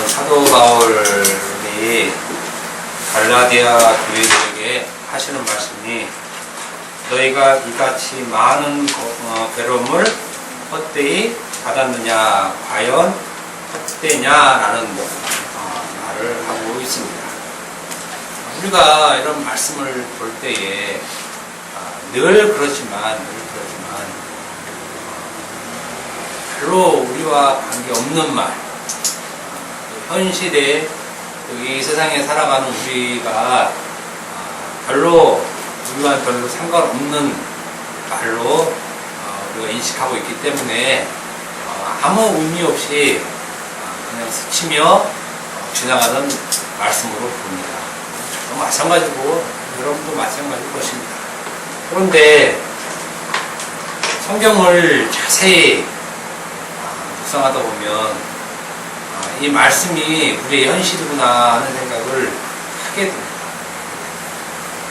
사도 바울이 갈라디아 교회들에게 하시는 말씀이 너희가 이같이 많은 괴로움을 헛되이 받았느냐 과연 헛되냐라는 말을 하고 있습니다. 우리가 이런 말씀을 볼 때에 늘 그렇지만 별로 우리와 관계없는 말, 현실에 이 세상에 살아가는 우리가 별로 우리와 별로 상관없는 말로 우리가 인식하고 있기 때문에 아무 의미 없이 그냥 스치며 지나가는 말씀으로 봅니다. 저도 마찬가지고 여러분도 마찬가지일 것입니다. 그런데 성경을 자세히 묵상하다 보면 이 말씀이 우리의 현실이구나 하는 생각을 하게 됩니다.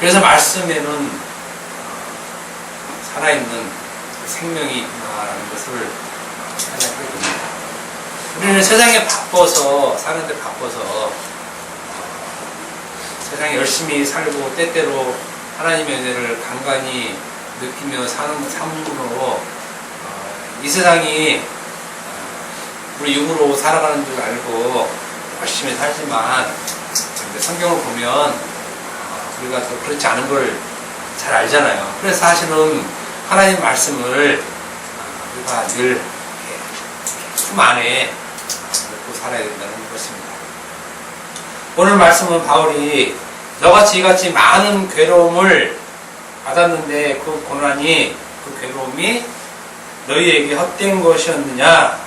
그래서 말씀에는 살아있는 생명이 있구나라는 것을 생각하게 됩니다. 우리는 세상에 바빠서 사는데 바빠서 세상에 열심히 살고 때때로 하나님의 은혜를 간간히 느끼며 사는 삶으로 이 세상이 우리 육으로 살아가는 줄 알고 열심히 살지만 성경을 보면 우리가 또 그렇지 않은 걸 잘 알잖아요. 그래서 사실은 하나님 말씀을 우리가 늘 품 안에 넣고 살아야 된다는 것입니다. 오늘 말씀은 바울이 너같이 이같이 많은 괴로움을 받았는데 그 고난이 그 괴로움이 너희에게 헛된 것이었느냐 라는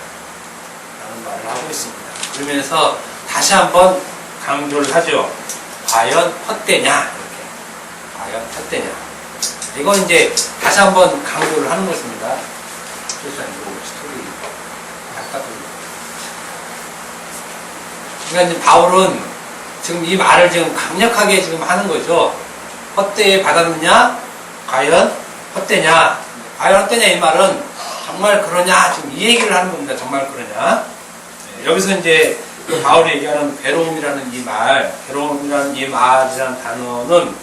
말을 하고 있습니다. 그러면서 다시 한번 강조를 하죠. 과연 헛되냐 이렇게 과연 헛되냐 이건 이제 다시 한번 강조를 하는 것입니다. 그래서 스토리 약간 그러니까 이제 바울은 지금 이 말을 지금 강력하게 지금 하는 거죠. 헛되이 받았느냐? 과연 헛되냐? 과연 헛되냐 이 말은 정말 그러냐? 지금 이 얘기를 하는 겁니다. 정말 그러냐? 여기서 이제 그 바울이 얘기하는 괴로움이라는 이 말, 괴로움이라는 이 말이라는 단어는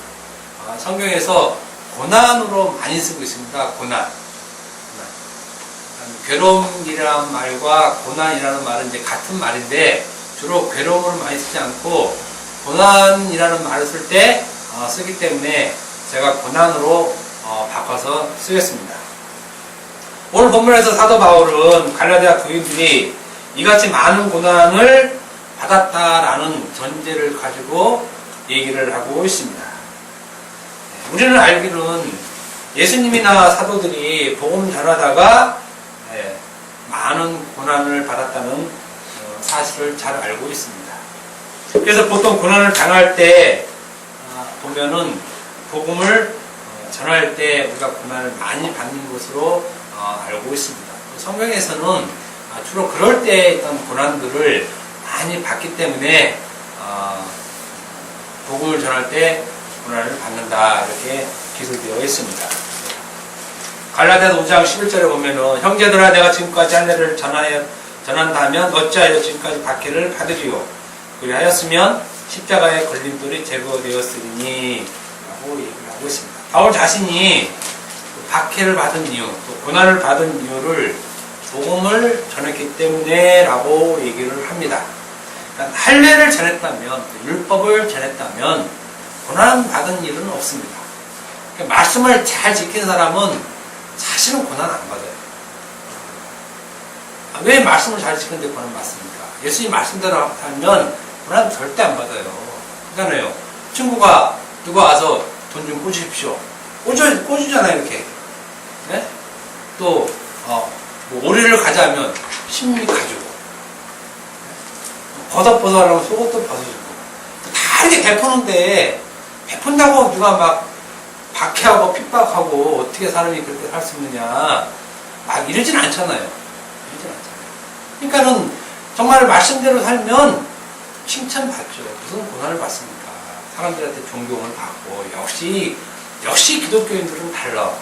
성경에서 고난으로 많이 쓰고 있습니다. 고난. 괴로움이라는 말과 고난이라는 말은 이제 같은 말인데 주로 괴로움을 많이 쓰지 않고 고난이라는 말을 쓸 때 쓰기 때문에 제가 고난으로 바꿔서 쓰겠습니다. 오늘 본문에서 사도 바울은 갈라디아 교인들이 이같이 많은 고난을 받았다라는 전제를 가지고 얘기를 하고 있습니다. 우리는 알기로는 예수님이나 사도들이 복음 전하다가 많은 고난을 받았다는 사실을 잘 알고 있습니다. 그래서 보통 고난을 당할 때 보면은 복음을 전할 때 우리가 고난을 많이 받는 것으로 알고 있습니다. 성경에서는 주로 그럴 때 있던 고난들을 많이 받기 때문에 복음을 전할 때 고난을 받는다 이렇게 기술되어 있습니다. 갈라디아서 5장 11절에 보면은 형제들아 내가 지금까지 한 일을 전한다면 어찌하여 지금까지 박해를 받으리요 그리하였으면 십자가의 걸림돌이 제거되었으니 라고 얘기를 하고 있습니다. 바울 자신이 박해를 받은 이유 또 고난을 받은 이유를 복음을 전했기 때문에 라고 얘기를 합니다. 그러니까 할례를 전했다면 율법을 전했다면 고난 받은 일은 없습니다. 그러니까 말씀을 잘 지킨 사람은 사실은 고난 안 받아요. 왜 말씀을 잘 지키는데 고난 받습니까? 예수님 말씀대로 하면 고난 절대 안 받아요. 그러잖아요. 친구가 누가 와서 돈 좀 꽂으십시오. 꽂으잖아요, 이렇게. 네? 또, 뭐 오리를 가자면 신문이 가지고. 버섯하라고 속옷도 벗어주고. 다 이렇게 베푸는데, 베푼다고 누가 막 박해하고 핍박하고 어떻게 사람이 그렇게 살 수 있느냐. 막 이러진 않잖아요. 그러니까는 정말 말씀대로 살면 칭찬받죠. 무슨 고난을 받습니까? 사람들한테 존경을 받고 역시 기독교인들은 달라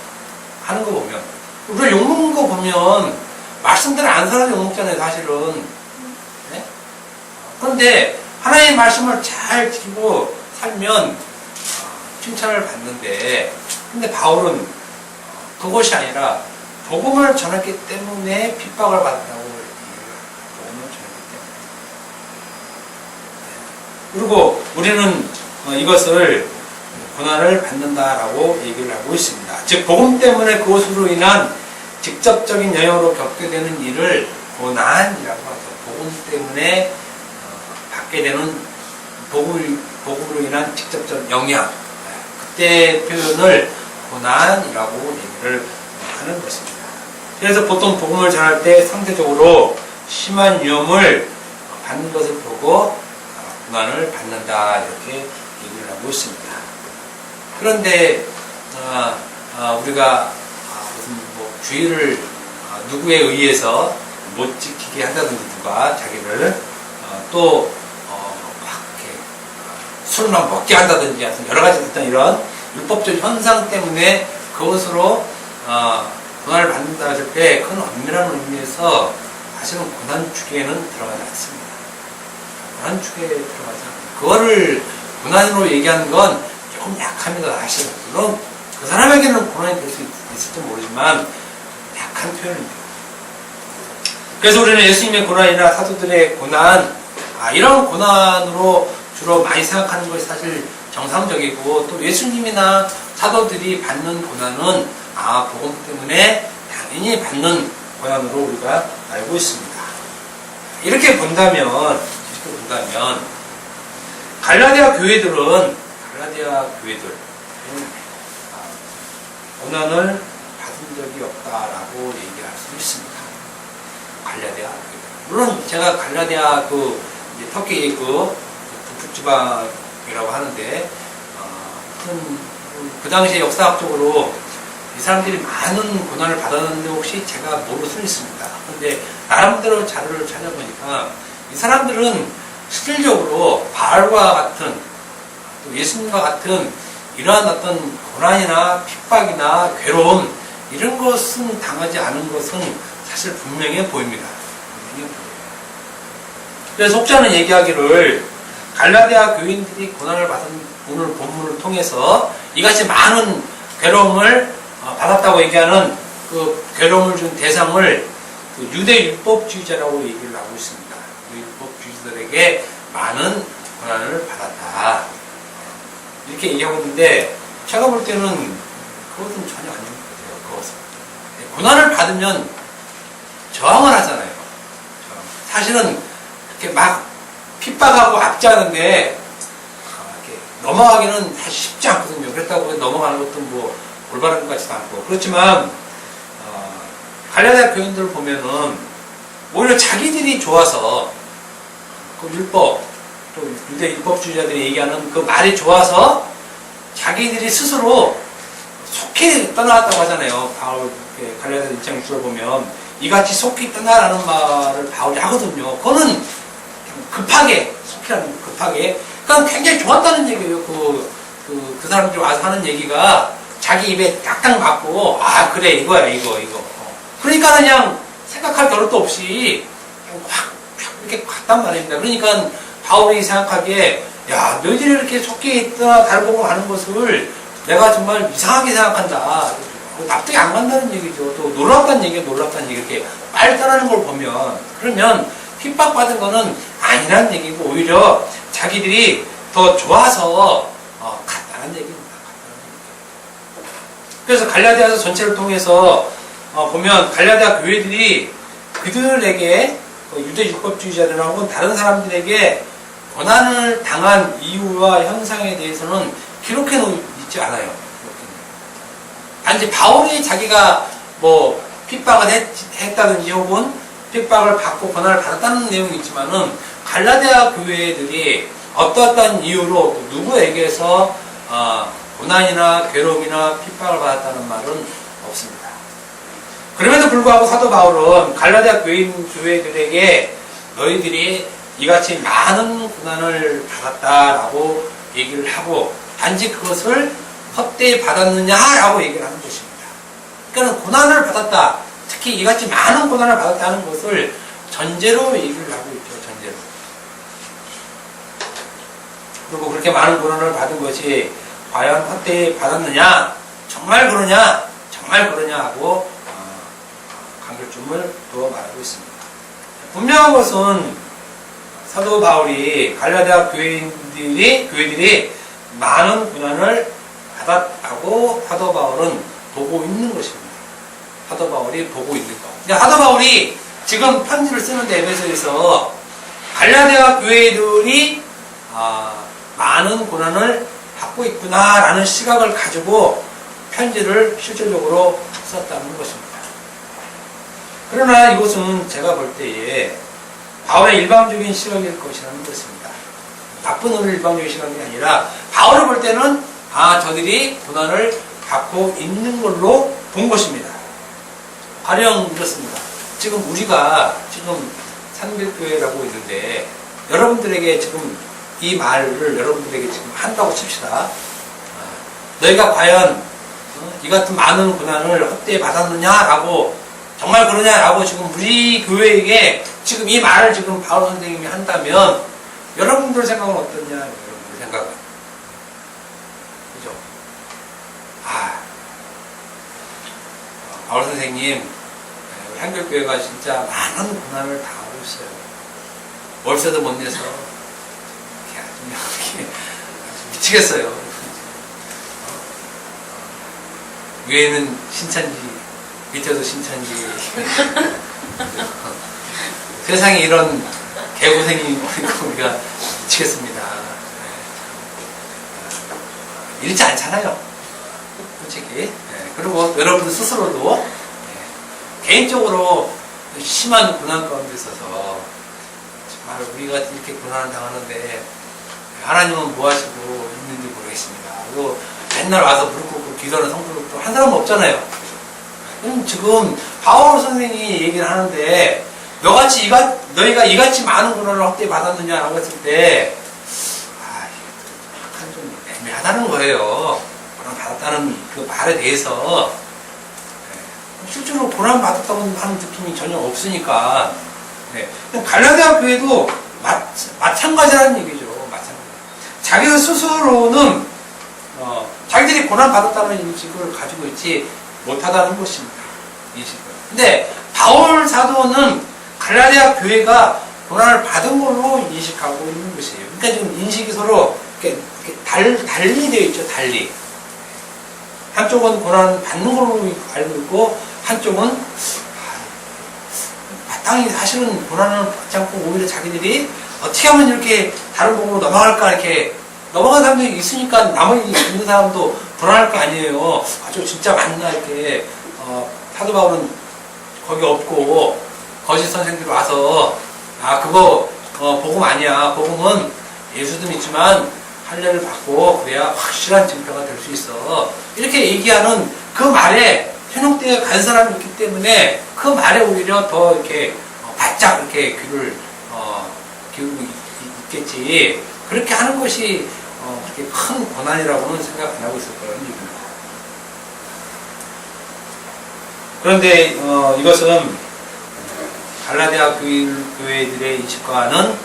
하는 거 보면 우리가 욕먹는 거 보면 말씀대로 안 살아서 욕먹잖아요. 사실은 네? 그런데 하나님의 말씀을 잘 지키고 살면 칭찬을 받는데, 근데 바울은 그것이 아니라 복음을 전했기 때문에 핍박을 받았다고 얘기해요. 복음을 전했기 때문에. 그리고 우리는 이것을 고난을 받는다라고 얘기를 하고 있습니다. 즉 복음 때문에 그것으로 인한 직접적인 영향으로 겪게 되는 일을 고난이라고 하죠. 복음 때문에 받게 되는 복음으로 인한 직접적 영향, 그때 표현을 고난이라고 얘기를 하는 것입니다. 그래서 보통 복음을 전할 때 상대적으로 심한 위험을 받는 것을 보고 고난을 받는다 이렇게 얘기를 하고 있습니다. 그런데 우리가 무슨 주의를 누구에 의해서 못 지키게 한다든지 누가 자기를 또 술만 먹게 한다든지 여러 가지 어떤 이런 율법적 현상 때문에 그것으로 고난을 받는다 했을 때 그건 엄밀한 의미에서 사실은 고난 주기에는 들어가지 않습니다. 고난 주기에 들어가지 않습니다. 그거를 고난으로 얘기하는 건 조금 약합니다. 사실은. 물론 그 사람에게는 고난이 될 수 있을지 모르지만 약한 표현입니다. 그래서 우리는 예수님의 고난이나 사도들의 고난, 이런 고난으로 주로 많이 생각하는 것이 사실 정상적이고, 또 예수님이나 사도들이 받는 고난은 복음 때문에 당연히 받는 고난으로 우리가 알고 있습니다. 이렇게 본다면 갈라디아 교회들 고난을 받은 적이 없다라고 얘기할 수 있습니다. 갈라디아 교회들. 물론 제가 갈라디아 터키 북지방이라고 하는데 그 당시에 역사학적으로 이 사람들이 많은 고난을 받았는데 혹시 제가 모를 수 있습니다. 그런데 나름대로 자료를 찾아보니까 이 사람들은 실질적으로 바알과 같은 또 예수님과 같은 이러한 어떤 고난이나 핍박이나 괴로움 이런 것은 당하지 않은 것은 사실 분명해 보입니다. 그래서 혹자는 얘기하기를 갈라디아 교인들이 고난을 받은 오늘 본문을 통해서 이같이 많은 괴로움을 받았다고 얘기하는 그 괴로움을 준 대상을 유대 율법주의자라고 얘기를 하고 있습니다. 율법주의자들에게 많은 고난을 받았다 이렇게 얘기하고 있는데, 제가 볼 때는 그것은 전혀 아닌 것 같아요. 그것은 고난을 받으면 저항을 하잖아요. 사실은 이렇게 막 핍박하고 압제하는데 이렇게 넘어가기는 사실 쉽지 않거든요. 그렇다고 넘어가는 것도 올바른 것 같지도 않고. 그렇지만 갈라디아 교인들을 보면은 오히려 자기들이 좋아서 그 율법, 또 유대 율법주의자들이 얘기하는 그 말이 좋아서 자기들이 스스로 속히 떠나갔다고 하잖아요. 바울 갈라디아 1장 6절 보면 이같이 속히 떠나라는 말을 바울이 하거든요. 그거는 급하게, 속히라는 급하게. 그건 굉장히 좋았다는 얘기예요. 그 사람들이 와서 하는 얘기가 자기 입에 딱딱 맞고, 그래, 이거야, 이거. 그러니까 그냥 생각할 겨를도 없이 그냥 확 이렇게 갔단 말입니다. 그러니까 바울이 생각하기에, 야, 너희들이 이렇게 속히 떠나 달고 하는 것을 내가 정말 이상하게 생각한다. 납득이 안 간다는 얘기죠. 또 놀랍다는 얘기, 이렇게 빨리 떠나는 걸 보면. 그러면 핍박받은 거는 아니란 얘기고, 오히려 자기들이 더 좋아서 갔다는 얘기입니다. 그래서 갈라디아서 전체를 통해서 보면 갈라디아 교회들이 그들에게 유대 율법주의자들하고 다른 사람들에게 고난을 당한 이유와 현상에 대해서는 기록해 놓지 않아요. 단지 바울이 자기가 핍박을 했다든지 혹은 핍박을 받고 고난을 받았다는 내용이 있지만은 갈라디아 교회들이 어떠한 이유로 누구에게서 고난이나 괴로움이나 핍박을 받았다는 말은 없습니다. 그럼에도 불구하고 사도 바울은 갈라디아 교회들에게 너희들이 이같이 많은 고난을 받았다라고 얘기를 하고, 단지 그것을 헛되이 받았느냐라고 얘기를 하는 것입니다. 그러니까 고난을 받았다, 특히 이같이 많은 고난을 받았다는 것을 전제로 얘기를 하고 있죠. 전제로. 그리고 그렇게 많은 고난을 받은 것이 과연 헛되이 받았느냐? 정말 그러냐? 정말 그러냐? 하고 간결점을 또 말하고 있습니다. 분명한 것은 사도 바울이 갈라디아 교회들이 많은 고난을 받았다고 사도 바울은 보고 있는 것입니다. 사도 바울이 보고 있는 것. 근데 사도 바울이 지금 편지를 쓰는데 에베소에서 갈라디아 교회들이 많은 고난을 받고 있구나라는 시각을 가지고 편지를 실질적으로 썼다는 것입니다. 그러나 이것은 제가 볼 때에 바울의 일방적인 시각일 것이라는 것입니다. 나쁜 의미의 일방적인 시각이 아니라 바울을 볼 때는 저들이 고난을 받고 있는 걸로 본 것입니다. 가령 이렇습니다. 지금 우리가 지금 산길교회라고 있는데 여러분들에게 지금 이 말을 여러분들에게 지금 한다고 칩시다. 너희가 과연 이 같은 많은 고난을 헛되이 받았느냐라고 정말 그러냐라고 지금 우리 교회에게 지금 이 말을 지금 바울 선생님이 한다면 여러분들 생각은 어떠냐? 여러분들 생각은 그죠? 바울 선생님 한글교회가 진짜 많은 고난을 당하고 있어요. 월세도 못 내서 아주 미치겠어요. 위에는 신천지, 밑에도 신천지. 세상에 이런 개고생이 우리가 미치겠습니다. 이렇지 않잖아요. 솔직히. 그리고 여러분들 스스로도 개인적으로 심한 고난 가운데 있어서 정말 우리가 이렇게 고난을 당하는데 하나님은 뭐 하시고 있는지 모르겠습니다. 그리고 맨날 와서 무릎 꿇고 기도하는 성도들도 한 사람은 없잖아요. 지금 바울 선생님이 얘기를 하는데 너희가 이같이 많은 고난을 헛되이 받았느냐라고 했을 때 약간 좀 애매하다는 거예요. 고난 받았다는 그 말에 대해서 실제로 고난 받았다고 하는 느낌이 전혀 없으니까 갈라디아 교회도 마찬가지라는 얘기죠. 마찬가지. 자기들 스스로는 자기들이 고난 받았다는 인식을 가지고 있지 못하다는 것입니다. 인식을. 근데 바울 사도는 갈라디아 교회가 고난을 받은 걸로 인식하고 있는 것이에요. 그러니까 지금 인식이 서로 이렇게 달리 되어 있죠. 달리. 한쪽은 고난 받는 걸로 알고 있고 한쪽은 마땅히 사실은 고난을 받지 않고 오히려 자기들이 어떻게 하면 이렇게 다른 복음으로 넘어갈까 이렇게 넘어간 사람들이 있으니까 나머지 있는 사람도 불안할 거 아니에요. 저 진짜 맞나 이렇게 사도 바울은 거기 없고 거짓 선생들이 와서 그거 복음 아니야. 복음은 예수도 믿지만 할례를 받고 그래야 확실한 증표가 될 수 있어. 이렇게 얘기하는 그 말에 현혹되어 간 사람이 있기 때문에 그 말에 오히려 더 이렇게 바짝 이렇게 귀를 기울이고 있겠지. 그렇게 하는 것이 그렇게 큰 고난이라고는 생각 안 하고 있을 거라는 얘기입니다. 그런데 이것은 갈라디아 교회들의 인식과는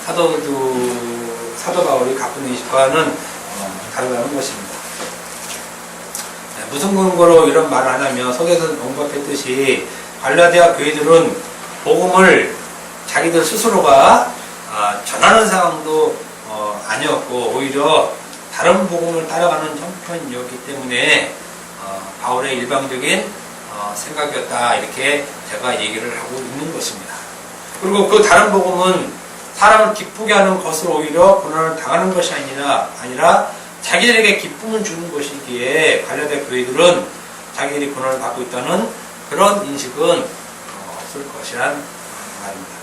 사도 바울이 갖고 있는 인식과는 다르다는 것입니다. 무슨 근거로 이런 말을 하냐면 서기에서 언급했듯이 갈라디아 교회들은 복음을 자기들 스스로가 전하는 상황도 아니었고 오히려 다른 복음을 따라가는 형편이었기 때문에 바울의 일방적인 생각이었다 이렇게 제가 얘기를 하고 있는 것입니다. 그리고 그 다른 복음은 사람을 기쁘게 하는 것으로 오히려 고난을 당하는 것이 아니라 자기들에게 기쁨을 주는 것이기에 갈라디아 교회들은 자기들이 고난을 받고 있다는 그런 인식은 없을 것이란 말입니다.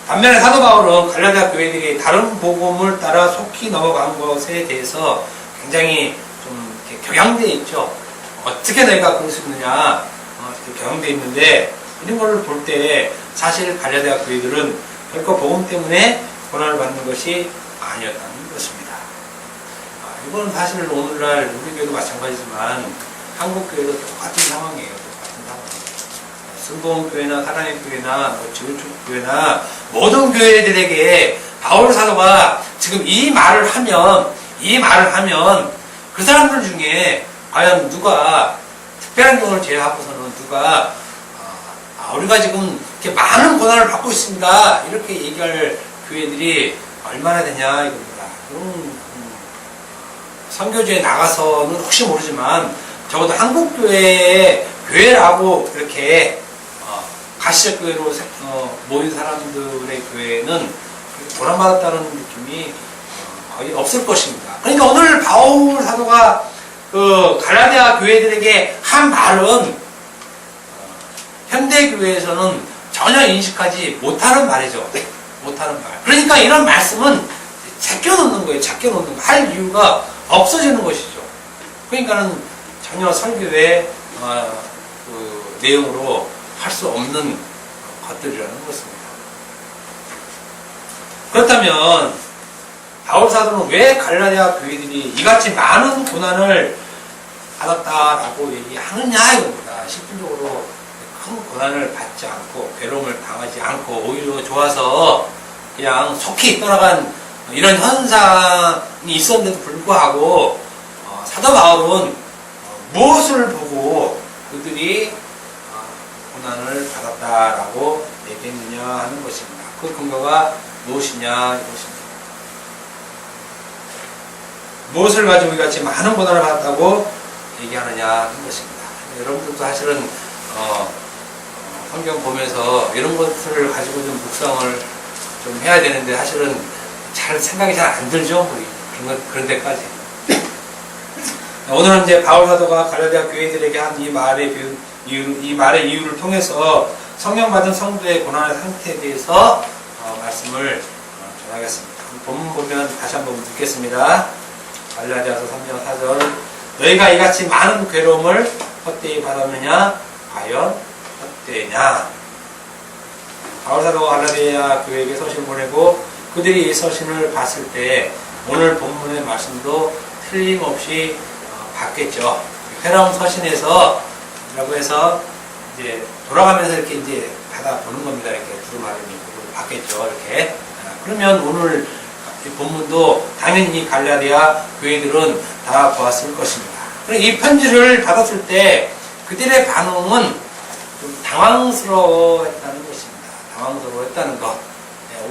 반면에 사도 바울은 갈라디아 교회들이 다른 복음을 따라 속히 넘어간 것에 대해서 굉장히 좀 이렇게 격양되어 있죠. 어떻게 내가 그럴 수 있느냐 격양되어 있는데 이런 걸 볼 때 사실 갈라디아 교회들은 결코 복음 때문에 고난을 받는 것이 아니었다는 것입니다. 이건 사실 오늘날 우리 교회도 마찬가지지만 한국 교회도 똑같은 상황이에요. 똑같은 상황. 순복음교회나 사랑의 교회나 지구촌 교회나 모든 교회들에게 바울 사도가 지금 이 말을 하면 그 사람들 중에 과연 누가 특별한 경우를 제외하고서는 누가 우리가 지금 이렇게 많은 고난을 받고 있습니다 이렇게 얘기할 교회들이 얼마나 되냐 이겁니다. 선교지에 나가서는 혹시 모르지만 적어도 한국교회의 교회라고 이렇게 가시적교회로 모인 사람들의 교회는 고난받았다는 느낌이 거의 없을 것입니다. 그러니까 오늘 바울 사도가 그 갈라디아 교회들에게 한 말은 현대 교회에서는 전혀 인식하지 못하는 말이죠. 못하는 말. 그러니까 이런 말씀은 제껴놓는 거예요. 제껴놓는 거. 할 이유가 없어지는 것이죠. 그러니까는 전혀 설교의 그 내용으로 할 수 없는 것들이라는 것입니다. 그렇다면 바울 사도는 왜 갈라디아 교회들이 이같이 많은 고난을 받았다라고 얘기하느냐 이겁니다. 실질적으로 큰 고난을 받지 않고 괴로움을 당하지 않고 오히려 좋아서 그냥 속히 떠나간 이런 현상이 있었는데도 불구하고 사도 바울은 무엇을 보고 그들이 고난을 받았다라고 얘기했느냐 하는 것입니다. 그 근거가 무엇이냐 이것입니다. 무엇을 가지고 이같이 많은 고난을 받았다고 얘기하느냐 하는 것입니다. 여러분들도 사실은 성경 보면서 이런 것들을 가지고 좀 묵상을 좀 해야 되는데 사실은 잘 생각이 잘 안 들죠. 그런 데까지. 오늘은 이제 바울 사도가 갈라디아 교회들에게 한 이 말의 이유를 통해서 성령 받은 성도의 고난의 상태에 대해서 말씀을 전하겠습니다. 본문 보면 다시 한번 듣겠습니다. 갈라디아서 3장 4절 너희가 이같이 많은 괴로움을 헛되이 받았느냐? 과연 헛되냐? 바울 사도가 갈라디아 교회에게 서신을 보내고 그들이 이 서신을 봤을 때 오늘 본문의 말씀도 틀림없이 받겠죠. 회라운 서신에서 라고 해서 이제 돌아가면서 이렇게 이제 받아보는 겁니다. 이렇게 두루마리 받겠죠. 이렇게. 그러면 오늘 이 본문도 당연히 갈라디아 교회들은 다 보았을 것입니다. 그리고 이 편지를 받았을 때 그들의 반응은 좀 당황스러워했다는 것입니다. 당황스러워했다는 것.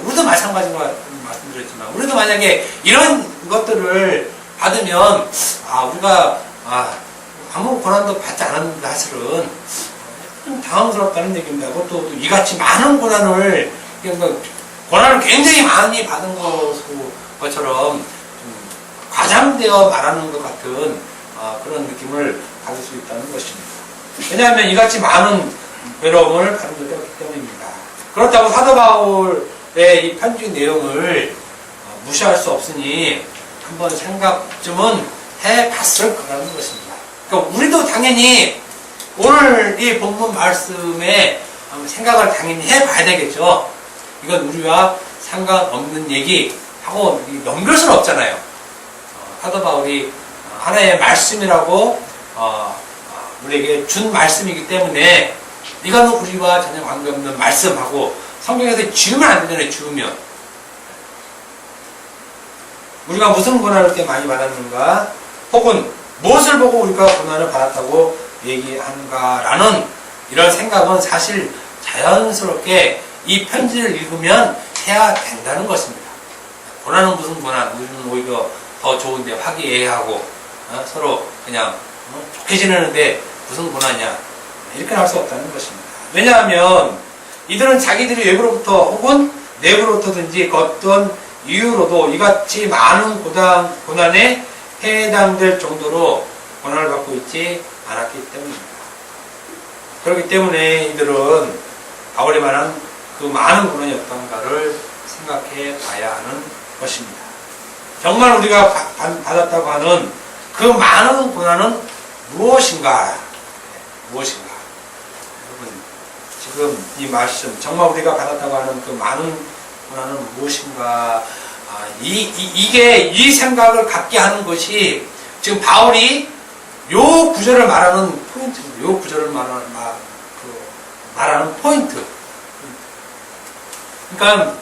우리도 마찬가지로 말씀드렸지만 우리도 만약에 이런 것들을 받으면 우리가 아무 고난도 받지 않았는데 사실은 좀 당황스럽다는 얘기입니다. 그것도 이같이 많은 고난을 굉장히 많이 받은 것처럼 좀 과장되어 말하는 것 같은 그런 느낌을 받을 수 있다는 것입니다. 왜냐하면 이같이 많은 괴로움을 받은 것이기 때문입니다. 그렇다고 사도 바울의 이 편지 내용을 무시할 수 없으니 한번 생각쯤은 해봤을 거라는 것입니다. 그러니까 우리도 당연히 오늘 이 본문 말씀에 생각을 당연히 해봐야 되겠죠. 이건 우리와 상관없는 얘기하고 넘길 수는 없잖아요. 사도 바울이 하나의 말씀이라고 우리에게 준 말씀이기 때문에 이건 우리와 전혀 관계없는 말씀하고 성경에서 지우면 안 되잖아요. 지우면 우리가 무슨 고난을 이렇게 많이 받았는가 혹은 무엇을 보고 우리가 고난을 받았다고 얘기하는가라는 이런 생각은 사실 자연스럽게 이 편지를 읽으면 해야 된다는 것입니다. 고난은 무슨 고난, 우리는 오히려 더 좋은데 화기애애하고 서로 그냥 좋게 지내는데 무슨 고난이냐 이렇게 할 수 없다는 것입니다. 왜냐하면 이들은 자기들이 외부로부터 혹은 내부로부터든지 어떤 이유로도 이같이 많은 고난에 해당될 정도로 고난을 받고 있지 않았기 때문입니다. 그렇기 때문에 이들은 바울이 말한 그 많은 고난이 어떤가를 생각해 봐야 하는 것입니다. 정말 우리가 받았다고 하는 그 많은 고난은 무엇인가? 무엇인가? 여러분, 지금 이 말씀, 정말 우리가 받았다고 하는 그 많은 고난은 무엇인가? 이게 이 생각을 갖게 하는 것이 지금 바울이 요 구절을 말하는 포인트입니다. 요 구절을 말하는 포인트. 그러니까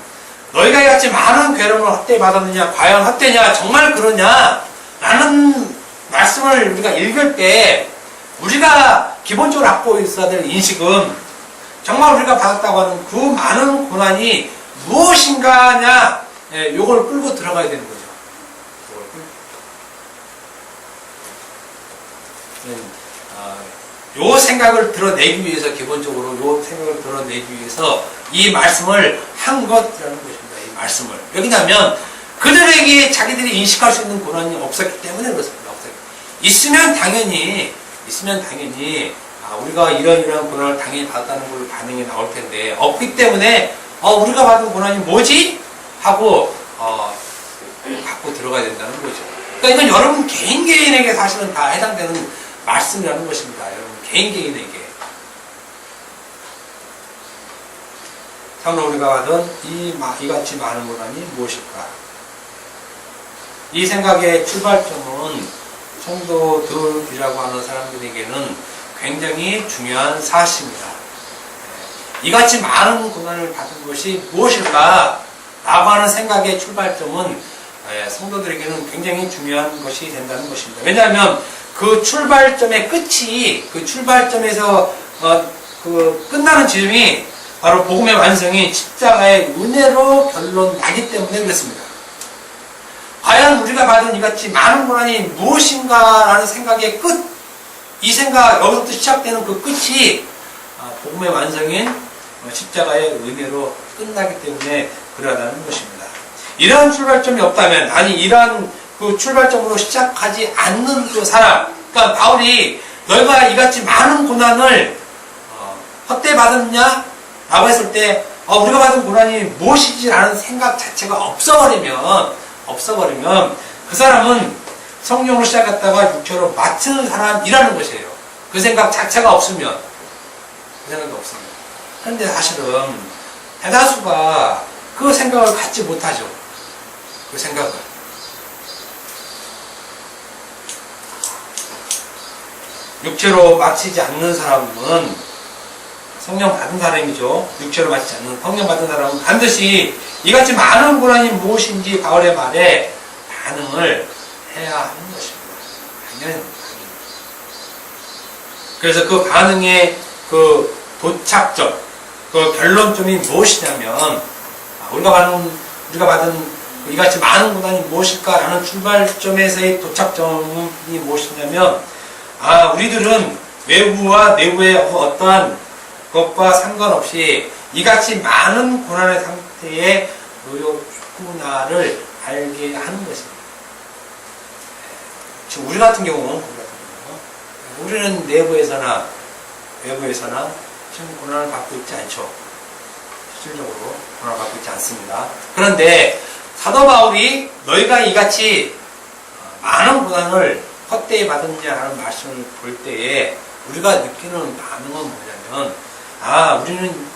너희가 이같이 많은 괴로움을 헛되이 받았느냐? 과연 헛되냐? 정말 그러냐? 라는 말씀을 우리가 읽을 때 우리가 기본적으로 갖고 있어야 될 인식은 정말 우리가 받았다고 하는 그 많은 고난이 무엇인가냐? 예, 요걸 끌고 들어가야 되는 거죠. 요 생각을 드러내기 위해서, 기본적으로 요 생각을 드러내기 위해서 이 말씀을 한 것이라는 것입니다. 이 말씀을. 왜냐하면 그들에게 자기들이 인식할 수 있는 고난이 없었기 때문에 그렇습니다. 있으면 당연히 우리가 이런 고난을 당연히 받았다는 걸로 반응이 나올 텐데, 없기 때문에 우리가 받은 고난이 뭐지? 하고 갖고 들어가야 된다는 거죠. 그러니까 이건 여러분 개인에게 사실은 다 해당되는 말씀이라는 것입니다. 여러분 개인에게. 참으로 우리가 받은 이같이 많은 고난이 무엇일까? 이 생각의 출발점은 성도들이라고 하는 사람들에게는 굉장히 중요한 사실입니다. 이같이 많은 고난을 받은 것이 무엇일까? 라고 하는 생각의 출발점은 성도들에게는 굉장히 중요한 것이 된다는 것입니다. 왜냐하면 그 출발점의 끝이, 그 출발점에서 끝나는 지점이 바로 복음의 완성이 십자가의 은혜로 결론 나기 때문에 그렇습니다. 과연 우리가 받은 이같이 많은 고난이 무엇인가라는 생각의 끝, 이 생각, 여기서부터 시작되는 그 끝이 복음의 완성인 십자가의 은혜로 끝나기 때문에 그러하다는 것입니다. 이러한 출발점이 없다면, 아니 이러한 그 출발점으로 시작하지 않는 그 사람, 그러니까 바울이 너희가 이같이 많은 고난을 헛되이 받았냐? 라고 했을 때 우리가 받은 고난이 무엇이지? 라는 생각 자체가 없어버리면 그 사람은 성령으로 시작했다가 육체로 마치는 사람이라는 것이에요. 그 생각 자체가 없으면. 그 생각이 없습니다. 그런데 사실은 대다수가 그 생각을 갖지 못하죠. 그 생각을. 육체로 마치지 않는 사람은 성령 받은 사람이죠. 육체로 마치지 않는 성령 받은 사람은 반드시 이같이 많은 고난이 무엇인지 바울의 말에 반응을 해야 하는 것입니다. 당연히. 그래서 그 반응의 그 도착점, 그 결론점이 무엇이냐면, 우리가 받은 이같이 많은 고난이 무엇일까라는 출발점에서의 도착점이 무엇이냐면, 우리들은 외부와 내부의 어떠한 것과 상관없이 이같이 많은 고난의 상태에 놓여 있구나를 알게 하는 것입니다. 지금 우리 같은 경우는 우리는 내부에서나 외부에서나 지금 고난을 받고 있지 않죠. 실질적으로 고난을 받고 있지 않습니다. 그런데 사도 바울이 너희가 이같이 많은 고난을 헛되이 받았냐는 말씀을 볼 때에 우리가 느끼는 반응은 뭐냐면, 우리는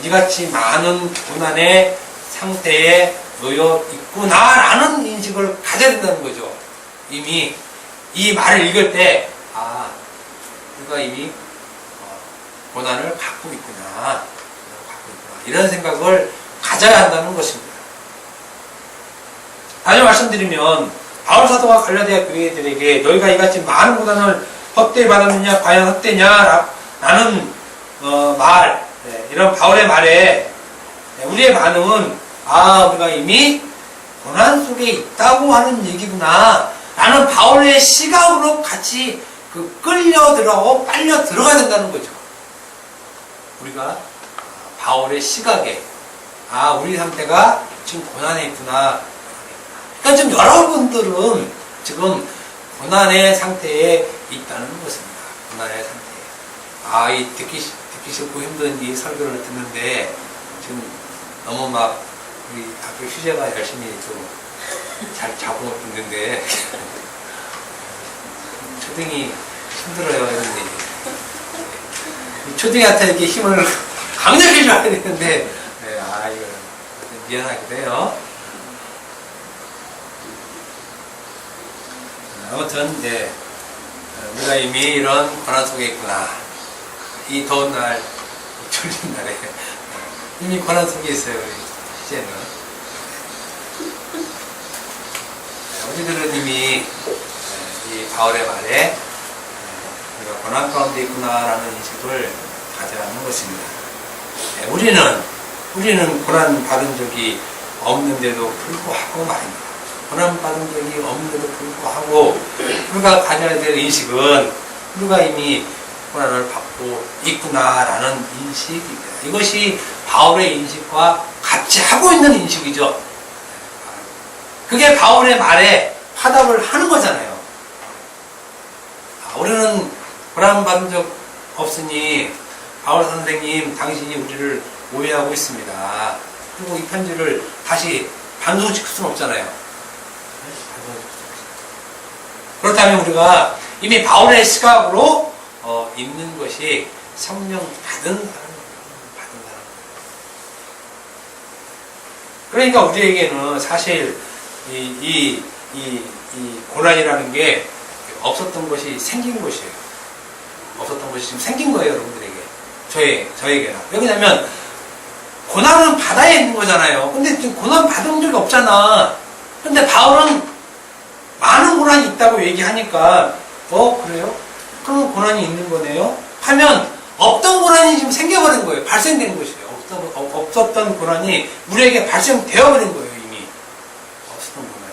이같이 많은 고난의 상태에 놓여 있구나라는 인식을 가져야 된다는 거죠. 이미 이 말을 읽을 때 우리가 이미 고난을 갖고 있구나, 이런 생각을 가져야 한다는 것입니다. 다시 말씀드리면 바울 사도가 갈라디아 교회들에게 너희가 이같이 많은 고난을 헛되이 받았느냐, 과연 헛되냐 라는 이런 바울의 말에 우리의 반응은 우리가 이미 고난 속에 있다고 하는 얘기구나 라는 바울의 시각으로 같이 끌려 들어가고 빨려 들어가야 된다는 거죠. 우리가 바울의 시각에 우리 상태가 지금 고난에 있구나. 그러니까 지금 여러분들은 지금 고난의 상태에 있다는 것입니다. 고난의 상태에. 이 듣기 싫고 힘든 이 설교를 듣는데 지금 너무 막 우리 학교 휴재가 열심히 좀 잘 자고 있는데 초등이 힘들어요. 이런데 초등이한테 이렇게 힘을 강력히 줘야 되는데 이거 미안하기도 해요. 아무튼 우리가 이미 이런 고난 속에 있구나. 이 더운 날, 졸린 날에 이미 고난 속에 있어요. 이제는. 우리들은 이미 이 바울의 말에 우리가 고난 가운데 있구나라는 인식을 가져야 하는 것입니다. 우리는 고난 받은 적이 없는데도 불구하고 말입니다. 고난 받은 적이 없는데도 불구하고 우리가 가져야 될 인식은 우리가 이미 고난을 받고 있구나라는 인식입니다. 이것이 바울의 인식과 같이 하고 있는 인식이죠. 그게 바울의 말에 화답을 하는 거잖아요. 우리는 고난 받은 적 없으니 바울 선생님 당신이 우리를 오해하고 있습니다. 그리고 이 편지를 다시 반송시킬 수는 없잖아요. 그렇다면 우리가 이미 바울의 시각으로 읽는 것이 성령 받은 사람. 그러니까 우리에게는 사실 이 고난이라는 게 없었던 것이 생긴 것이에요. 없었던 것이 지금 생긴 거예요, 여러분들에게. 저에게나. 왜냐면 고난은 바다에 있는 거잖아요. 근데 지금 고난 받은 적이 없잖아. 근데 바울은 많은 고난이 있다고 얘기하니까 그래요? 그럼 고난이 있는 거네요? 하면 없던 고난이 지금 생겨버린 거예요. 발생된 것이에요. 없었던 고난이 우리에게 발생되어버린 거예요. 이미 없었던 고난.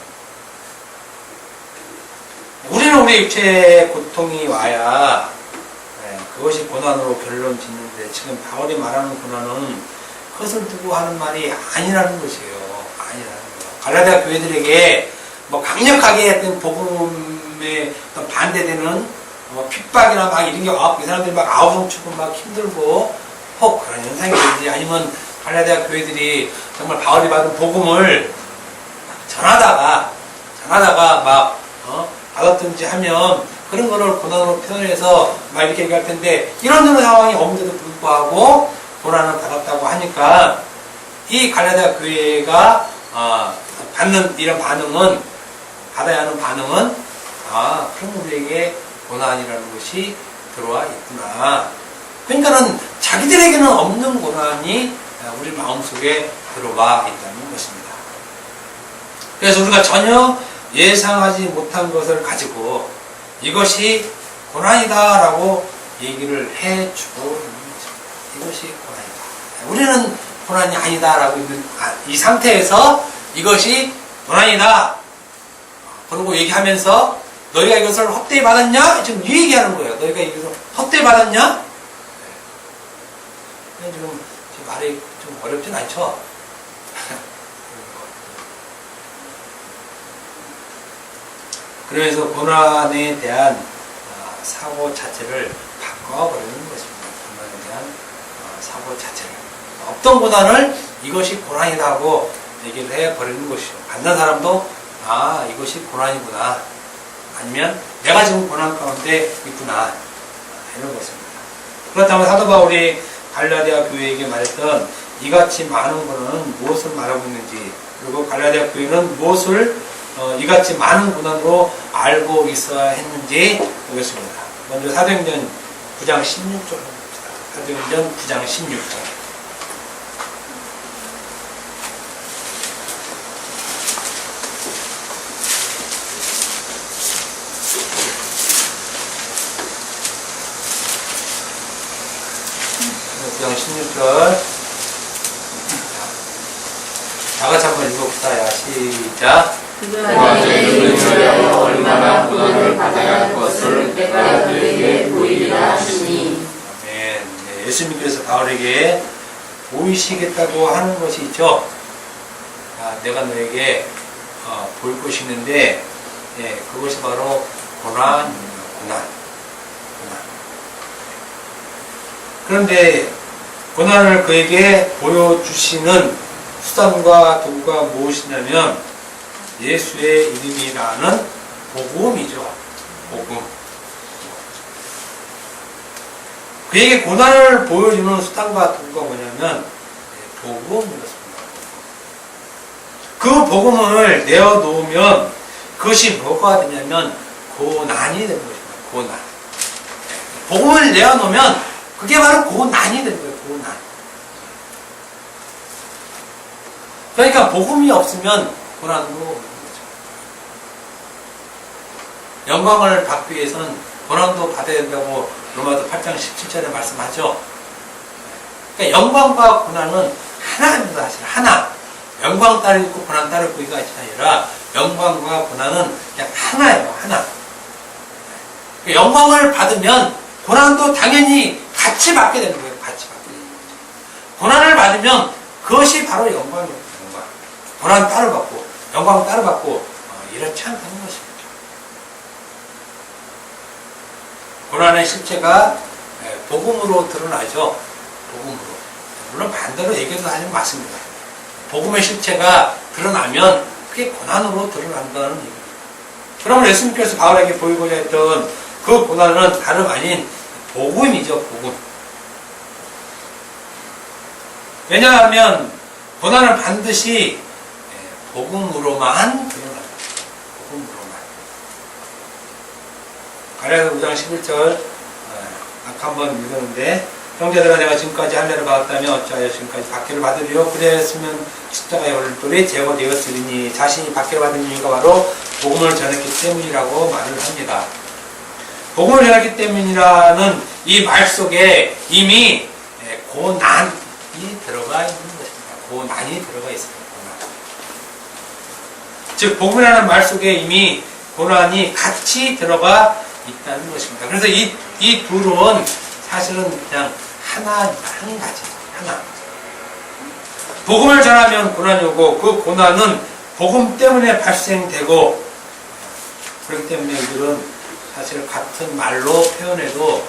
우리는 우리 육체의 고통이 와야 그것이 고난으로 결론 짓는데 지금 바울이 말하는 고난은 그것을 두고 하는 말이 아니라는 것이에요. 아니라는 거예요. 갈라디아 교회들에게 강력하게 했던 복음에 반대되는 핍박이나 막 이런 게 이 사람들이 막 아우성치고 막 힘들고 그런 현상이 있는지 아니면 갈라디아 교회들이 정말 바울이 받은 복음을 전하다가 막 받았든지 하면 그런 거를 고난으로 표현해서 막 이렇게 얘기할 텐데 이런 상황이 없는데도 불구하고 고난을 받았다고 하니까 이 갈라디아 교회가 받는 이런 반응은 받아야 하는 반응은 그럼 우리에게 고난이라는 것이 들어와 있구나. 그러니까는 자기들에게는 없는 고난이 우리 마음속에 들어와 있다는 것입니다. 그래서 우리가 전혀 예상하지 못한 것을 가지고 이것이 고난이다라고 얘기를 해주고 있는 것입니다. 이것이 고난이다. 우리는 고난이 아니다라고 있는 이 상태에서 이것이 고난이다. 그러고 얘기하면서 너희가 이것을 헛되이 받았냐? 지금 이 얘기하는 거예요. 너희가 이것을 헛되이 받았냐? 지금 말이 좀 어렵진 않죠? 그래서 고난에 대한 사고 자체를 바꿔버리는 것입니다. 고난에 대한 사고 자체를. 없던 고난을 이것이 고난이라고 얘기를 해버리는 것이죠. 받는 사람도 이것이 고난이구나. 아니면 내가 지금 고난 가운데 있구나. 이런 것입니다. 그렇다면 사도 바울이 갈라디아 교회에게 말했던 이같이 많은 고난은 무엇을 말하고 있는지 그리고 갈라디아 교회는 무엇을 이같이 많은 고난으로 알고 있어야 했는지 보겠습니다. 먼저 사도행전 9장 16절을 봅시다. 사도행전 9장 16절. 장 16절 다 같이 한번 읽어봅시다. 시작. 그가 너희를 위하여 얼마나 고난을 받아야 할 것을 내가 너희에게 보이리라 하시니. 아멘. 예수님께서 바울에게 보이시겠다고 하는 것이 있죠. 내가 너에게 보일 것이 있는데 그것이 바로 고난입니다. 고난. 그런데 고난을 그에게 보여주시는 수단과 도구가 무엇이냐면 예수의 이름이라는 복음이죠. 복음. 그에게 고난을 보여주는 수단과 도구가 뭐냐면 복음이었습니다. 그 복음을 내어놓으면 그것이 뭐가 되냐면 고난이 되는 것입니다. 고난. 복음을 내어놓으면 그게 바로 고난이 되는 거예요. 고난. 그러니까 복음이 없으면 고난도 없는 거죠. 영광을 받기 위해서는 고난도 받아야 된다고 로마서 8장 17절에 말씀하죠. 그러니까 영광과 고난은 하나입니다. 사실 하나. 영광 따로 있고 고난 따로 있고 이가 아니라 영광과 고난은 그냥 하나예요. 하나. 그러니까 영광을 받으면 고난도 당연히 같이 받게 되는 거예요. 같이 받게 되는 거죠. 고난을 받으면 그것이 바로 영광이에요. 영광. 고난 따로 받고 영광 따로 받고 이렇지 않다는 것입니다. 고난의 실체가 복음으로 드러나죠. 복음으로. 물론 반대로 얘기도 하지는 맞습니다. 복음의 실체가 드러나면 그게 고난으로 드러난다는 얘기입니다. 그러면 예수님께서 바울에게 보이고자 했던 그 고난은 다름 아닌 복음이죠. 복음. 왜냐하면 고난은 반드시 복음으로만 드러납니다. 복음으로만. 갈라디아서 5장 11절 아까 한번 읽었는데 형제들아 내가 지금까지 할례를 받았다면 어찌하여 지금까지 박해를 받으리요? 그랬으면 십자가에 올돌이 제거되었으리니 자신이 박해를 받은 이유가 바로 복음을 전했기 때문이라고 말을 합니다. 복음을 전했기 때문이라는 이 말 속에 이미 고난이 들어가 있는 것입니다. 고난이 들어가 있습니다. 고난. 즉 복음이라는 말 속에 이미 고난이 같이 들어가 있다는 것입니다. 그래서 이 둘은 사실은 그냥 하나입니다. 한 가지. 하나. 복음을 전하면 고난이 오고 그 고난은 복음 때문에 발생되고 그렇기 때문에 이들은 사실 같은 말로 표현해도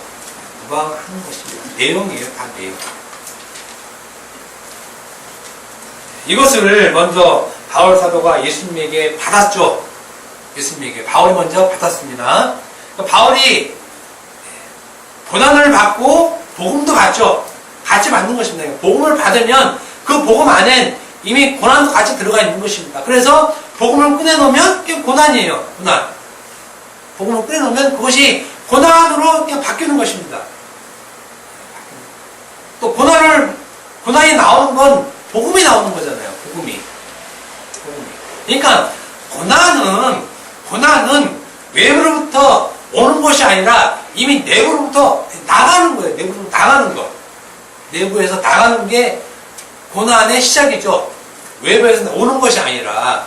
무방한 것입니다. 내용이에요. 다 내용. 이것을 먼저 바울 사도가 예수님에게 받았죠. 예수님에게. 바울이 먼저 받았습니다. 바울이 고난을 받고 복음도 받죠. 같이 받는 것입니다. 복음을 받으면 그 복음 안엔 이미 고난도 같이 들어가 있는 것입니다. 그래서 복음을 꺼내놓으면 그게 고난이에요. 고난. 복음을 꺼내놓으면 그것이 고난으로 그냥 바뀌는 것입니다. 또 고난이 나오는 건 복음이 나오는 거잖아요. 복음이. 그러니까 고난은 외부로부터 오는 것이 아니라 이미 내부로부터 나가는 거예요. 내부로 나가는 거. 내부에서 나가는 게 고난의 시작이죠. 외부에서 오는 것이 아니라.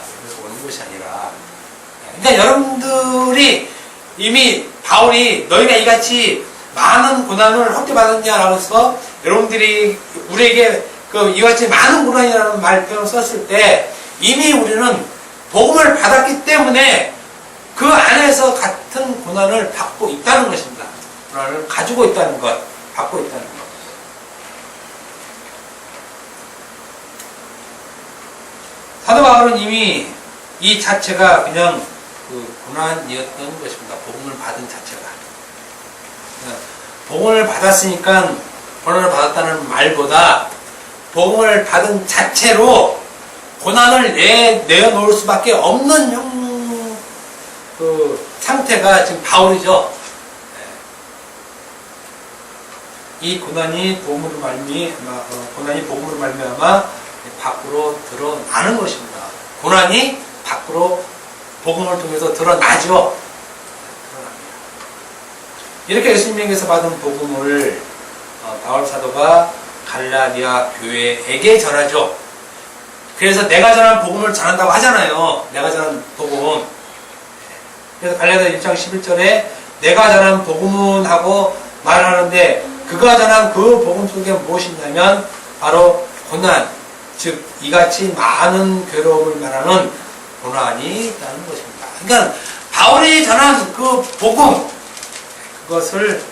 그러니까 여러분들이 이미 바울이 너희가 이같이 많은 고난을 헛되이 받았냐라고 해서 여러분들이 우리에게 이같이 많은 고난이라는 말 표현을 썼을 때 이미 우리는 복음을 받았기 때문에 그 안에서 같은 고난을 받고 있다는 것입니다. 고난을 가지고 있다는 것, 받고 있다는 것. 사도 바울은 이미 이 자체가 그냥 그 고난이었던 것입니다. 복음을 받은 자체가. 복음을 받았으니까 고난을 받았다는 말보다 복음을 받은 자체로 고난을 내어놓을 수밖에 없는 그 상태가 지금 바울이죠. 이 고난이 복음으로 말미암아 밖으로 드러나는 것입니다. 고난이 밖으로 복음을 통해서 드러나죠. 이렇게 예수님에게서 받은 복음을 바울 사도가 갈라디아 교회에게 전하죠. 그래서 내가 전한 복음을 전한다고 하잖아요. 내가 전한 복음. 그래서 갈라디아 1장 11절에 내가 전한 복음은 하고 말하는데 그가 전한 그 복음 속에 무엇이 있냐면 바로 고난, 즉 이같이 많은 괴로움을 말하는 고난이 있다는 것입니다. 그러니까 바울이 전한 그 복음, 그것을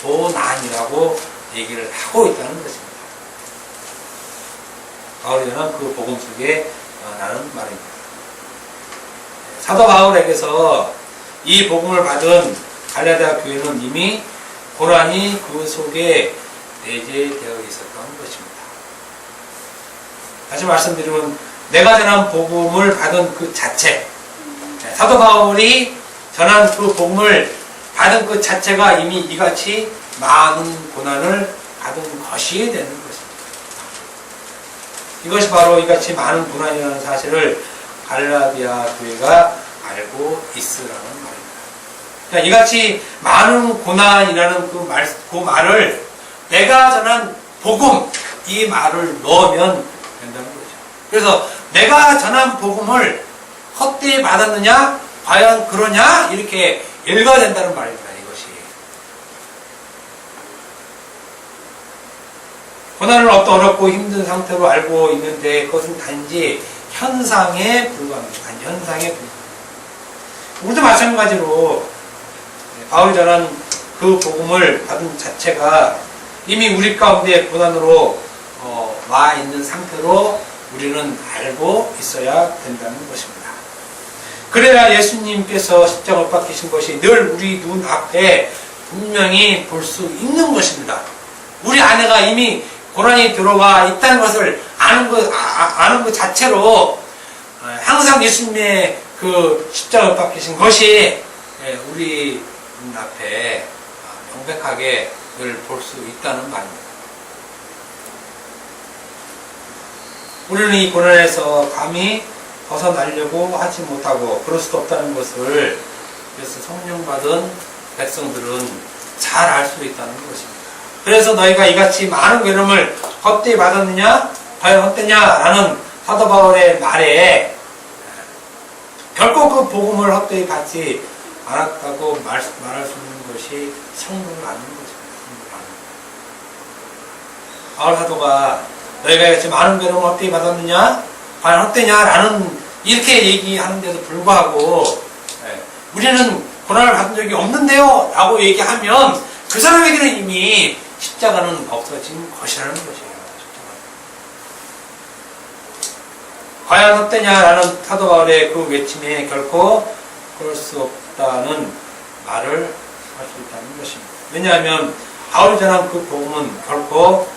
고난이라고 얘기를 하고 있다는 것입니다. 바울이 전한 그 복음 속에 나는 말입니다. 사도 바울에게서 이 복음을 받은 갈라디아 교회는 이미 고난이 그 속에 내재되어 있었던 것입니다. 다시 말씀드리면 내가 전한 복음을 받은 그 자체, 사도 바울이 전한 그 복음을 받은 그 자체가 이미 이같이 많은 고난을 받은 것이 되는 것입니다. 이것이 바로 이같이 많은 고난이라는 사실을 갈라디아 교회가 알고 있으라는 말입니다. 그러니까 이같이 많은 고난이라는 그 말을 내가 전한 복음, 이 말을 넣으면 된다는 거죠. 그래서 내가 전한 복음을 헛되이 받았느냐? 과연 그러냐? 이렇게 읽어야 된다는 말입니다. 이것이. 고난을 어렵고 힘든 상태로 알고 있는데 그것은 단지 현상에 불과합니다. 단지 현상에 불과합니다. 우리도 마찬가지로 바울이 전한 그 복음을 받은 자체가 이미 우리 가운데 고난으로 와 있는 상태로 우리는 알고 있어야 된다는 것입니다. 그래야 예수님께서 십자가를 박히신 것이 늘 우리 눈앞에 분명히 볼 수 있는 것입니다. 우리 안에가 이미 고난이 들어와 있다는 것을 아는 것 자체로 항상 예수님의 그 십자가를 박히신 것이 우리 눈앞에 명백하게 늘 볼 수 있다는 말입니다. 우리는 이 고난에서 감히 벗어나려고 하지 못하고 그럴 수도 없다는 것을 그래서 성령 받은 백성들은 잘 알 수 있다는 것입니다. 그래서 너희가 이같이 많은 괴로움을 헛되이 받았느냐? 과연 헛되냐라는 사도 바울의 말에 결코 그 복음을 헛되이 받지 않았다고 말할 수 있는 것이 성령을 아는 것입니다. 바울 사도가 너희가 이같이 많은 괴로움을 헛되이 받았느냐? 과연 헛되냐라는 이렇게 얘기하는데도 불구하고 우리는 고난을 받은 적이 없는데요? 라고 얘기하면 그 사람에게는 이미 십자가는 없어진 것이라는 것이에요. 과연 헛되냐라는 사도 바울의 그 외침에 결코 그럴 수 없다는 말을 할 수 있다는 것입니다. 왜냐하면 바울이 전한 그 복음은 결코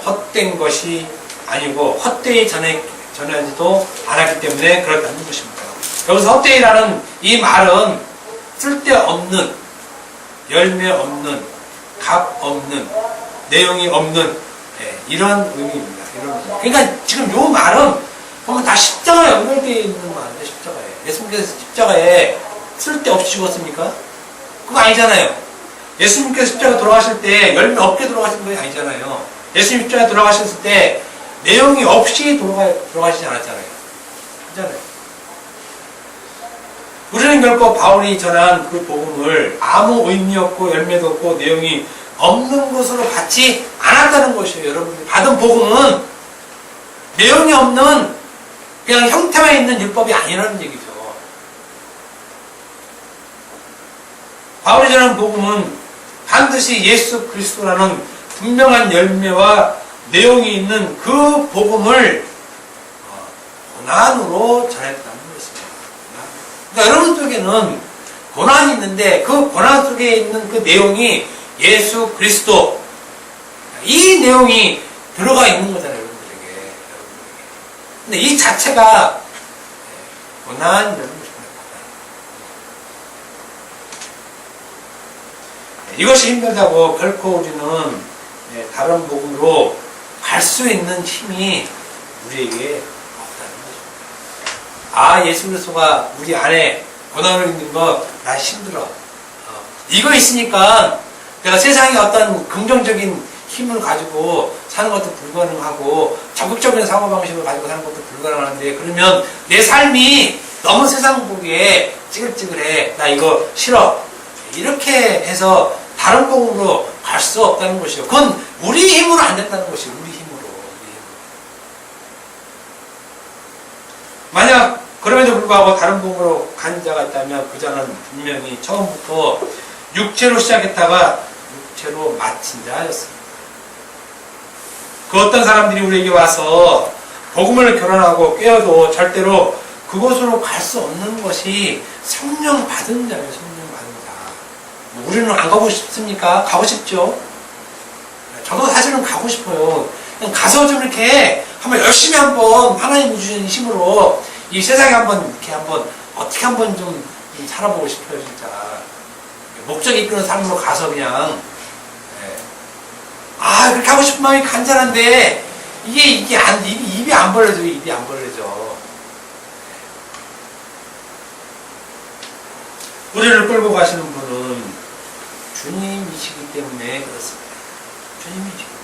헛된 것이 아니고 헛되이 전하지도 않았기 때문에 그렇다는 것입니다. 여기서 헛되이라는 이 말은 쓸데없는, 열매 없는, 값 없는, 내용이 없는 이런 의미입니다. 그러니까 지금 이 말은 보면 다 십자가에 연결되어 있는 말인데 십자가에. 예수님께서 십자가에 쓸데없이 죽었습니까? 그거 아니잖아요. 예수님께서 십자가 돌아가실 때 열매 없게 돌아가신 거 아니잖아요. 예수님 십자가에 돌아가셨을 때 내용이 없이 돌아가시지 않았잖아요. 그렇잖아요. 우리는 결코 바울이 전한 그 복음을 아무 의미 없고 열매도 없고 내용이 없는 것으로 받지 않았다는 것이에요. 여러분들이 받은 복음은 내용이 없는 그냥 형태만 있는 율법이 아니라는 얘기죠. 바울이 전한 복음은 반드시 예수 그리스도라는 분명한 열매와 내용이 있는 그 복음을 고난으로 전했다는 것입니다. 그러니까 여러분 속에는 고난이 있는데 그 고난 속에 있는 그 내용이 예수 그리스도 이 내용이 들어가 있는 거잖아요. 여러분들에게. 근데 이 자체가 고난이라는 것입니다. 이것이 힘들다고 결코 우리는 다른 복음으로 갈 수 있는 힘이 우리에게 없다는 것입니다. 아, 예수 그리스도가 우리 안에 고난을 있는 거 나 힘들어. 이거 있으니까 내가 세상에 어떤 긍정적인 힘을 가지고 사는 것도 불가능하고 적극적인 사고방식을 가지고 사는 것도 불가능한데 그러면 내 삶이 너무 세상 보기에 찌글찌글해. 나 이거 싫어. 이렇게 해서 다른 복음으로 갈 수 없다는 것이요. 그건 우리 힘으로 안 된다는 것이요. 우리 힘으로. 만약 그럼에도 불구하고 다른 복음으로 간 자가 있다면 그 자는 분명히 처음부터 육체로 시작했다가 육체로 마친 자였습니다. 그 어떤 사람들이 우리에게 와서 복음을 결혼하고 꿰어도 절대로 그곳으로 갈 수 없는 것이 성령 받은 자예요. 성령 받은 자. 우리는 안 가고 싶습니까? 가고 싶죠. 저도 사실은 가고 싶어요. 그냥 가서 좀 이렇게 한번 열심히 한번 하나님이 주신 힘으로 이 세상에 한번 이렇게 한번 어떻게 한번 좀 살아보고 싶어요. 진짜 목적이 이끄는 삶으로 가서 그냥 그렇게 하고 싶은 마음이 간절한데 입이 안 벌려져, 입이 안 벌려져. 우리를 끌고 가시는 분은 주님이시기 때문에 그렇습니다. 주님이시고.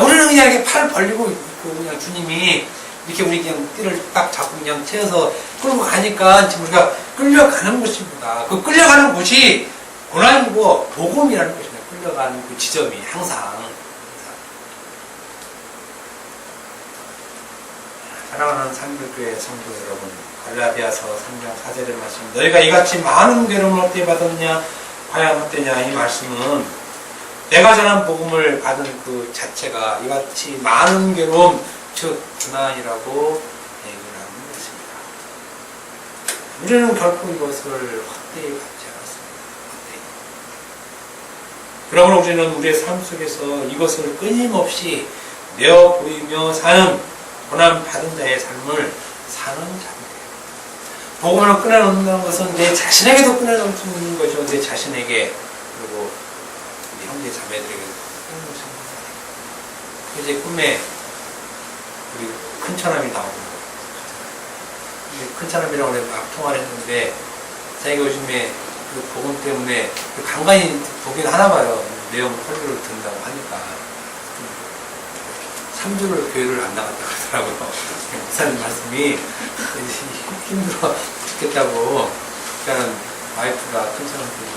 우리는 그냥 이렇게 팔 벌리고 있고, 그냥 주님이 이렇게 우리 그냥 띠를 딱 잡고 그냥 채워서 끌고 가니까 지금 우리가 끌려가는 것입니다. 그 끌려가는 곳이 고난이고 복음이라는 것입니다. 끌려가는 그 지점이 항상. 사랑하는 삼일교회 성도 여러분, 갈라디아서 3장 4절의 말씀, 너희가 이같이 많은 괴로움을 어떻게 받았느냐, 과연 어떠냐. 이 말씀은 내가 전한 복음을 받은 그 자체가 이같이 많은 괴로움, 즉 고난이라고 얘기를 하는 것입니다. 우리는 결코 이것을 헛되이 받지 않았습니다. 헛되이. 그러므로 우리는 우리의 삶 속에서 이것을 끊임없이 내어 보이며 사는 고난 받은 자의 삶을 사는 자입니다. 복음을 끊어놓는다는 것은 내 자신에게도 끊어놓는 거죠. 내 자신에게, 그리고 우리 형제 자매들에게도 끊어놓는 거죠. 이제 꿈에 우리 큰처남이 나오는 거예요. 큰처남이라고 막 통화를 했는데, 자기가 요즘에 그 복음 때문에 간간히 보긴 하나 봐요. 내용 설교를 듣는다고 하니까. 3주를 교회를 안 나갔다 그러더라고요. 목사님 말씀이 힘들어 죽겠다고. 그러니까 와이프가 큰처남들이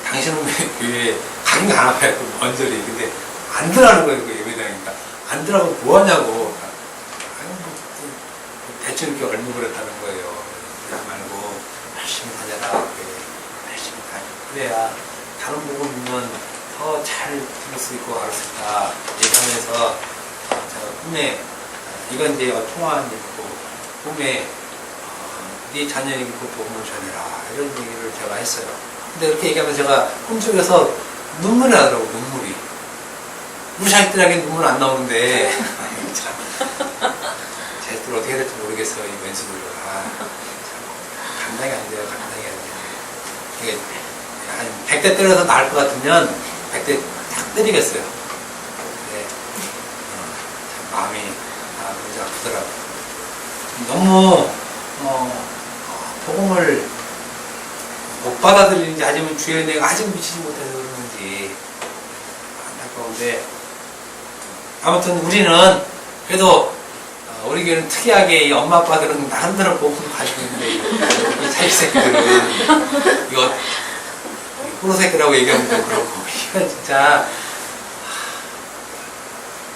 당신은 왜 교회에 가긴 안 와요. 먼저리. 근데 안 들어가는 거예요. 그 예배당이니까. 안 들어가고 뭐 하냐고. 대충 이렇게 얼무그랬다는 거예요. 그러지 말고 열심히 다녀라. 열심히 다녀. 그래야 다른 복음이면 더 잘 들을 수 있고 알을 수 있다. 얘기하면서 제가 꿈에, 이건 이제 통화한 얘기고, 꿈에 네 자녀에게 그 복음을 전해라. 이런 얘기를 제가 했어요. 근데 그렇게 얘기하면 제가 꿈속에서 눈물이 나더라고, 눈물이. 우리 자식들에게 눈물 안 나오는데, 자식들 어떻게 될지 모르겠어요, 이 왼수들은. 감당이 안 돼요, 감당이 안 돼요. 이게 한 100대 때려서 나을 것 같으면 100대 딱 때리겠어요. 근데, 참 마음이, 그렇게 아프더라고요. 너무, 복음을 못 받아들이는지 아니면 주의 은혜가 아직 미치지 못해서 그러는지 안타까운데, 아무튼 우리는 그래도 우리 교회는 특이하게 이 엄마 아빠들은 나름대로 복음을 가지고 있는데 이 자식새끼들은 이거 호로새끼라고 얘기하면 좀 그렇고 이건 진짜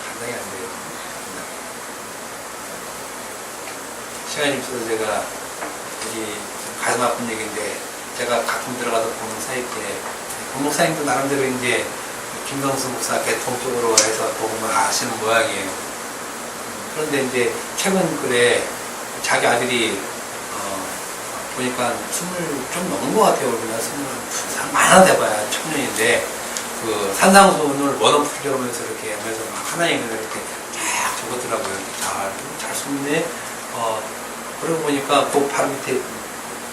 감당이 안 돼요. 시간이 있어서 제가 여기 가슴 아픈 얘기인데 제가 가끔 들어가서 보는 사이 때 목사님도 나름대로 이제 김성수 목사 개통 쪽으로 해서 복음을 아시는 모양이에요. 그런데 이제 최근 글에 자기 아들이 보니까 20 좀 넘은 것 같아요. 우리가 20 많아 돼봐야 청년인데 그 산상수훈을 원어 풀려면서 이렇게 하면서 막 하나님을 이렇게 쫙 적었더라고요. 잘 숨네. 그러고 보니까 그 바로 밑에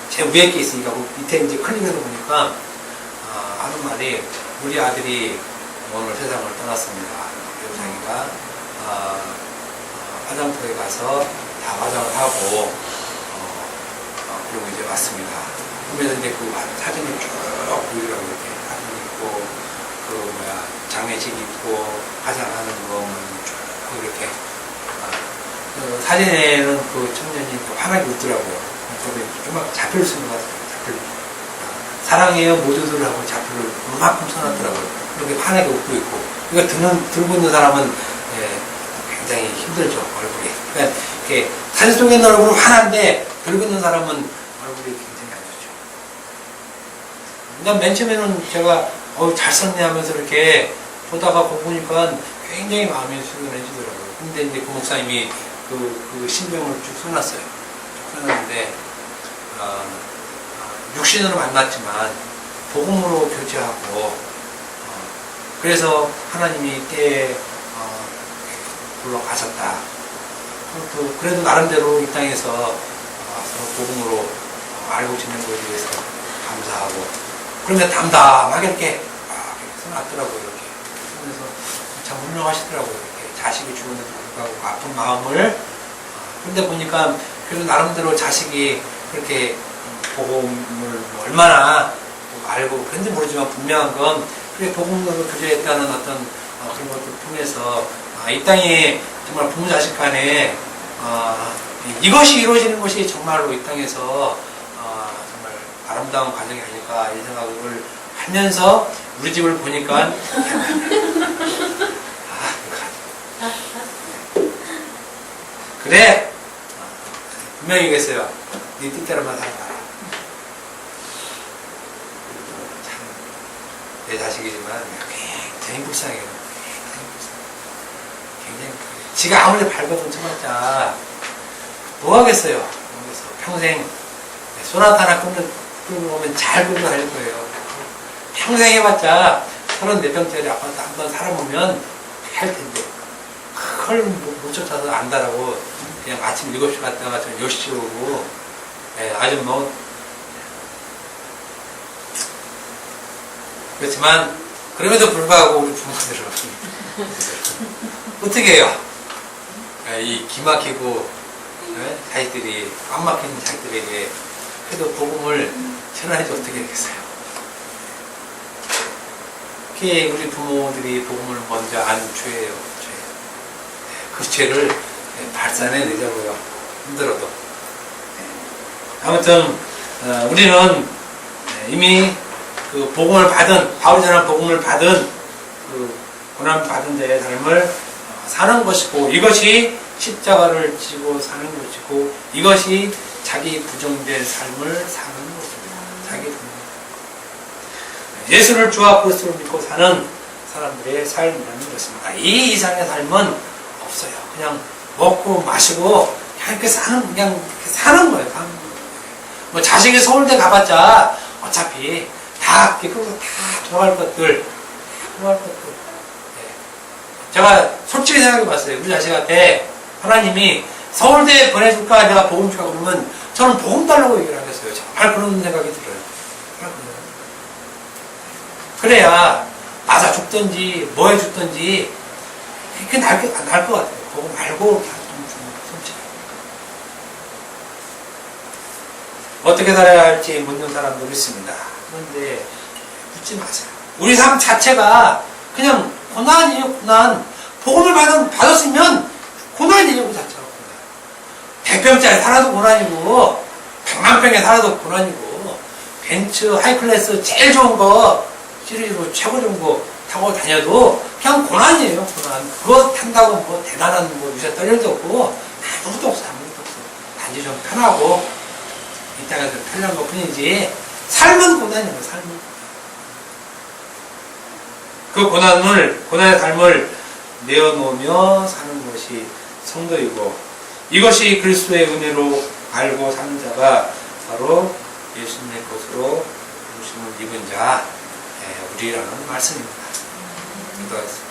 제 위에 게 있으니까 그 밑에 이제 클릭해서 보니까 하는 말이 우리 아들이 오늘 세상을 떠났습니다. 그래서 자기가 화장터에 가서 다 화장을 하고 그리고 이제 왔습니다. 그러면서 이제 그 사진을 쭉 보이더라고요. 이렇게 사진 있고 장례식 있고 화장하는 거 쭉 이렇게 그 사진에는 그 청년이 환하게 웃더라고요. 그래서 좀 잡힐 수 있는 것 같아요. 사랑해요 모두들 하고 잡힐을 그만큼 쳐놨더라고요. 그렇게 환하게 웃고 있고 이거 들고 있는 사람은 굉장히 힘들죠, 얼굴이. 그러니까 이렇게 사진 속에 있는 얼굴은 환한데 들고 있는 사람은 얼굴이 굉장히 안 좋죠. 그러니까 맨 처음에는 제가 잘 썼네 하면서 이렇게 보다가 보니까 굉장히 마음이 수근해지더라고요. 근데 이제 그 목사님이 그 신병을 쭉 써놨어요. 쭉 써놨는데 육신으로 만났지만 복음으로 교제하고 그래서 하나님이 때에 불러가셨다. 그래도 나름대로 이 땅에서 복음으로 알고 지낸 것에 대해서 감사하고 그런데 담담하게 이렇게 써놨더라고요. 이렇게 그래서 참 훌륭하시더라고요. 이렇게 자식이 죽었는데도 불구하고 아픈 마음을 근데 보니까 그래도 나름대로 자식이 그렇게 복음을 얼마나 알고 그런지 모르지만 분명한 건 그게 복음으로 교제했다는 어떤 그런 것들 통해서 이 땅에 정말 부모 자식 간에 이것이 이루어지는 것이 정말로 이 땅에서 정말 아름다운 과정이 아닐까 이 생각을 하면서 우리 집을 보니까 그래 분명히 얘기했어요. 네 뜻대로만 살아라. 내 자식이지만 굉장히 불쌍해요. 굉장히 지가 아무리 발버둥 쳐봤자 뭐 하겠어요. 평생 소나타 하나 끌고 오면 잘 끌고 다닐 거예요. 평생 해봤자 34평짜리 아파트 한번 살아보면 할 텐데 그걸 못 쫓아서 안다라고 그냥 아침 7시 갔다가 저 10시 오고 아주 뭐 그렇지만 그럼에도 불구하고 우리 부모들은 어떻게 해요? 이 기막히고 자식들이 꽉 막히는 자식들에게 그래도 복음을 전하지 어떻게 되겠어요? 그게 우리 부모들이 복음을 먼저 안 죄예요. 죄. 그 죄를 발산해 내자고요. 힘들어도. 아무튼 우리는 이미 그 복음을 받은 바울이 전한 복음을 받은 그 고난 받은 자의 삶을 사는 것이고 이것이 십자가를 지고 사는 것이고 이것이 자기 부정된 삶을 사는 것입니다. 자기 부정. 예수를 주와 그리스도를 믿고 사는 사람들의 삶이라는 것입니다. 이 이상의 삶은 없어요. 그냥 먹고 마시고 그냥 이렇게 사는 거예요. 사는 거예요. 뭐 자식이 서울대 가봤자 어차피 다 돌아갈 것들. 제가 솔직히 생각해봤어요. 우리 자식한테 하나님이 서울대에 보내줄까 내가 복음 줄까 그러면 저는 복음 달라고 얘기를 하겠어요. 정말 그런 생각이 들어요. 그래야 맞아 죽든지 뭐 해죽든지 그게 나을 것 같아요. 복음 말고 좀 솔직히 어떻게 살아야 할지 묻는 사람도 있습니다. 그런데 묻지 마세요. 우리 삶 자체가 그냥 고난이에요. 고난. 복음을 받았으면 고난이에요. 그 자체가 고난. 100평짜리 살아도 고난이고 100만 평에 살아도 고난이고 벤츠 하이클래스 제일 좋은 거 시리즈로 최고 좋은 거 타고 다녀도 그냥 고난이에요. 고난. 그거 탄다고 뭐 대단한 뭐 유세 떨 일도 없고 아무것도 없어. 아무것도 없어. 단지 좀 편하고 이 땅에서 편한 것 뿐이지 삶은 고난이에요. 삶은. 그 고난의 삶을 내어놓으며 사는 것이 성도이고 이것이 그리스도의 은혜로 알고 사는 자가 바로 예수님의 것으로 부르심을 입은 자 우리라는 말씀입니다. 기도하겠습니다.